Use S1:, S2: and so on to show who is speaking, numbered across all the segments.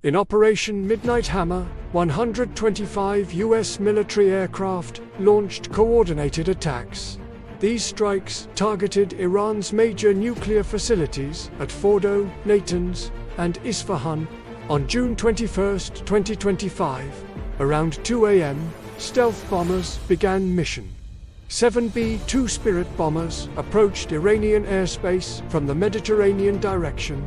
S1: In Operation Midnight Hammer, 125 U.S. military aircraft launched coordinated attacks. These strikes targeted Iran's major nuclear facilities at Fordo, Natanz, and Isfahan. On June 21, 2025, around 2 a.m., stealth bombers began mission. 7 B-2 Spirit bombers approached Iranian airspace from the Mediterranean direction.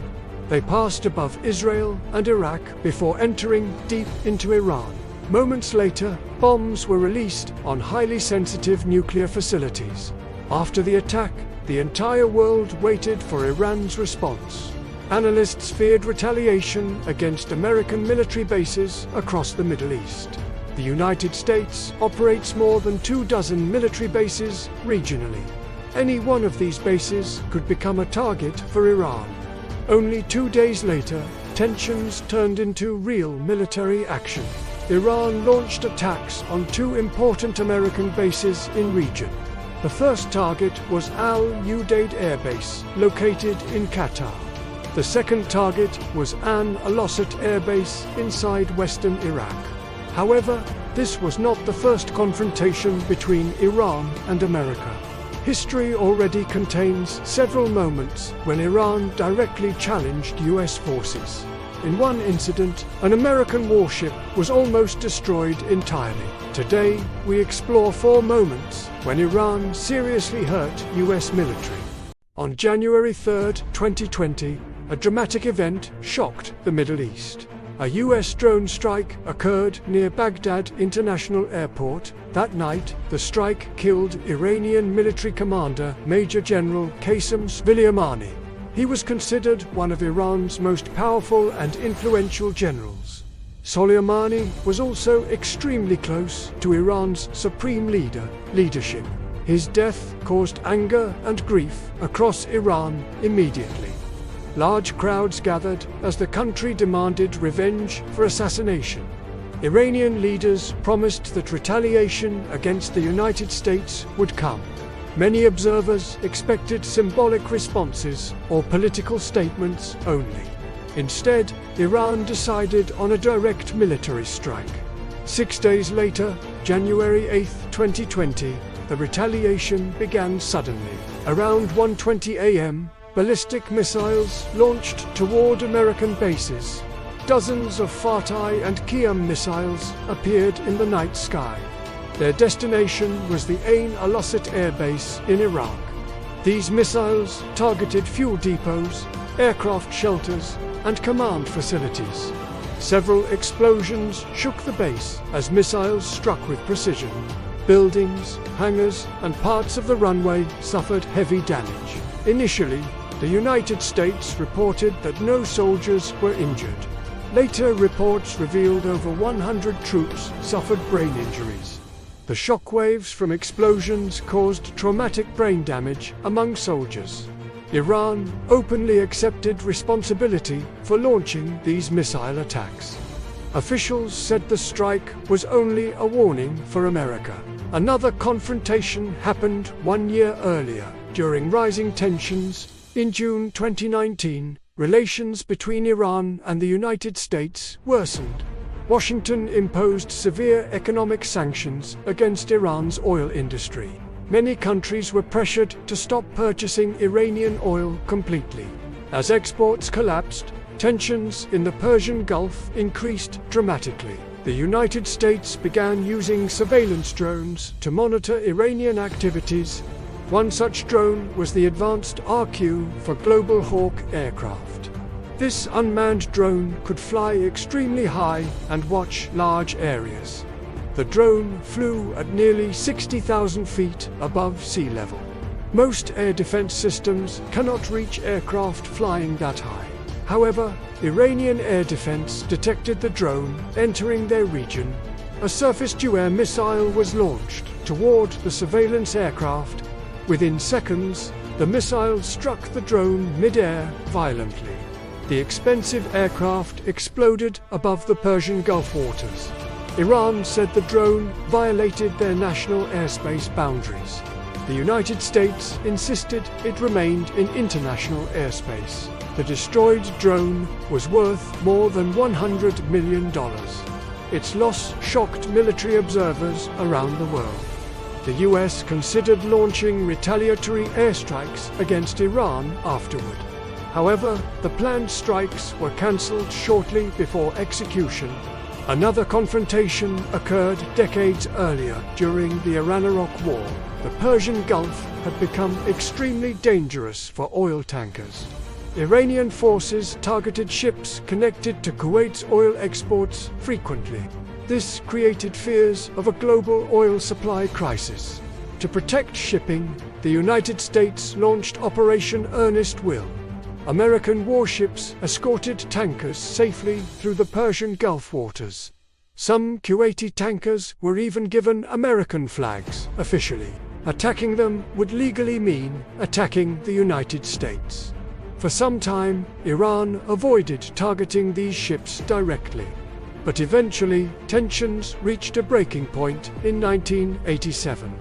S1: They passed above Israel and Iraq before entering deep into Iran. Moments later, bombs were released on highly sensitive nuclear facilities. After the attack, the entire world waited for Iran's response. Analysts feared retaliation against American military bases across the Middle East. The United States operates more than 24 military bases regionally. Any one of these bases could become a target for Iran. Only 2 days later, tensions turned into real military action. Iran launched attacks on 2 important American bases in region. The first target was Al Udeid Air Base, located in Qatar. The second target was Ain al-Assad Air Base inside western Iraq. However, this was not the first confrontation between Iran and America. History already contains several moments when Iran directly challenged U.S. forces. In one incident, an American warship was almost destroyed entirely. Today, we explore 4 moments when Iran seriously hurt U.S. military. On January 3, 2020, a dramatic event shocked the Middle East. A U.S. drone strike occurred near Baghdad International Airport. That night, the strike killed Iranian military commander Major General Qasem Soleimani. He was considered one of Iran's most powerful and influential generals. Soleimani was also extremely close to Iran's supreme leadership. His death caused anger and grief across Iran immediately. Large crowds gathered as the country demanded revenge for assassination. Iranian leaders promised that retaliation against the United States would come. Many observers expected symbolic responses or political statements only. Instead, Iran decided on a direct military strike. 6 days later, January 8, 2020, the retaliation began suddenly. Around 1:20 a.m., ballistic missiles launched toward American bases. Dozens of Fateh and Qiyam missiles appeared in the night sky. Their destination was the Ain al-Assad Air Base in Iraq. These missiles targeted fuel depots, aircraft shelters, and command facilities. Several explosions shook the base as missiles struck with precision. Buildings, hangars, and parts of the runway suffered heavy damage. Initially, the United States reported that no soldiers were injured. Later reports revealed over 100 troops suffered brain injuries. The shockwaves from explosions caused traumatic brain damage among soldiers. Iran openly accepted responsibility for launching these missile attacks. Officials said the strike was only a warning for America. Another confrontation happened 1 year earlier, during rising tensions. In June 2019, relations between Iran and the United States worsened. Washington imposed severe economic sanctions against Iran's oil industry. Many countries were pressured to stop purchasing Iranian oil completely. As exports collapsed, tensions in the Persian Gulf increased dramatically. The United States began using surveillance drones to monitor Iranian activities. One such drone was the Advanced RQ for Global Hawk aircraft. This unmanned drone could fly extremely high and watch large areas. The drone flew at nearly 60,000 feet above sea level. Most air defense systems cannot reach aircraft flying that high. However, Iranian air defense detected the drone entering their region. A surface-to-air missile was launched toward the surveillance aircraft. Within seconds, the missile struck the drone mid-air violently. The expensive aircraft exploded above the Persian Gulf waters. Iran said the drone violated their national airspace boundaries. The United States insisted it remained in international airspace. The destroyed drone was worth more than $100 million. Its loss shocked military observers around the world. The US considered launching retaliatory airstrikes against Iran afterward. However, the planned strikes were cancelled shortly before execution. Another confrontation occurred decades earlier during the Iran-Iraq War. The Persian Gulf had become extremely dangerous for oil tankers. Iranian forces targeted ships connected to Kuwait's oil exports frequently. This created fears of a global oil supply crisis. To protect shipping, the United States launched Operation Earnest. American warships escorted tankers safely through the Persian Gulf waters. Some Kuwaiti tankers were even given American flags officially. Attacking them would legally mean attacking the United States. For some time, Iran avoided targeting these ships directly. But eventually, tensions reached a breaking point in 1987.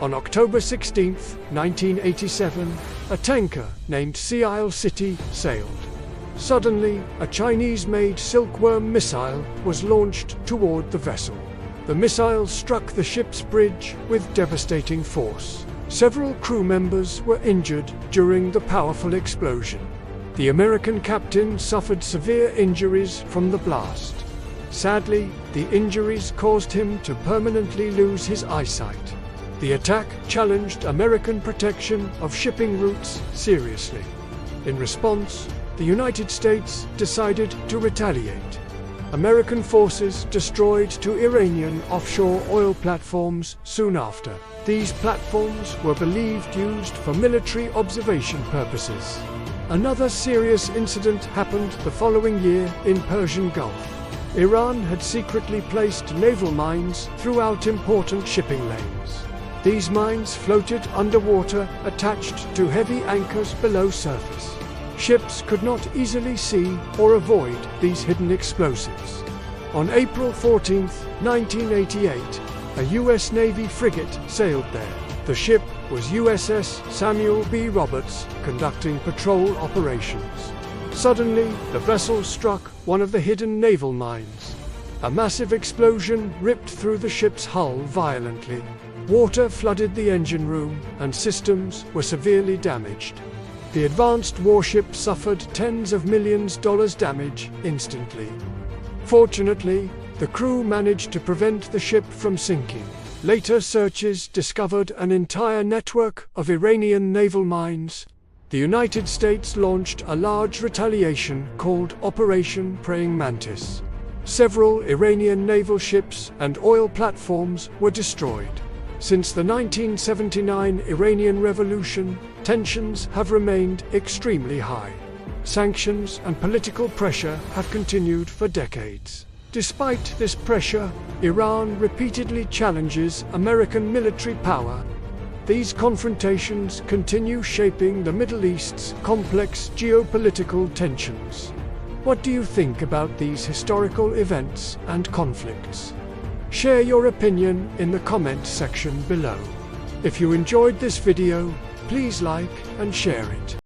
S1: On October 16, 1987, a tanker named Sea Isle City sailed. Suddenly, a Chinese-made Silkworm missile was launched toward the vessel. The missile struck the ship's bridge with devastating force. Several crew members were injured during the powerful explosion. The American captain suffered severe injuries from the blast. Sadly, the injuries caused him to permanently lose his eyesight. The attack challenged American protection of shipping routes seriously. In response, the United States decided to retaliate. American forces destroyed two Iranian offshore oil platforms soon after. These platforms were believed used for military observation purposes. Another serious incident happened the following year in Persian Gulf. Iran had secretly placed naval mines throughout important shipping lanes. These mines floated underwater, attached to heavy anchors below surface. Ships could not easily see or avoid these hidden explosives. On April 14, 1988, a U.S. Navy frigate sailed there. The ship was USS Samuel B. Roberts, conducting patrol operations. Suddenly, the vessel struck one of the hidden naval mines. A massive explosion ripped through the ship's hull violently. Water flooded the engine room, and systems were severely damaged. The advanced warship suffered tens of millions of dollars damage instantly. Fortunately, the crew managed to prevent the ship from sinking. Later searches discovered an entire network of Iranian naval mines. The United States launched a large retaliation called Operation Praying Mantis. Several Iranian naval ships and oil platforms were destroyed. Since the 1979 Iranian Revolution, tensions have remained extremely high. Sanctions and political pressure have continued for decades. Despite this pressure, Iran repeatedly challenges American military power. These confrontations continue shaping the Middle East's complex geopolitical tensions. What do you think about these historical events and conflicts? Share your opinion in the comment section below. If you enjoyed this video, please like and share it.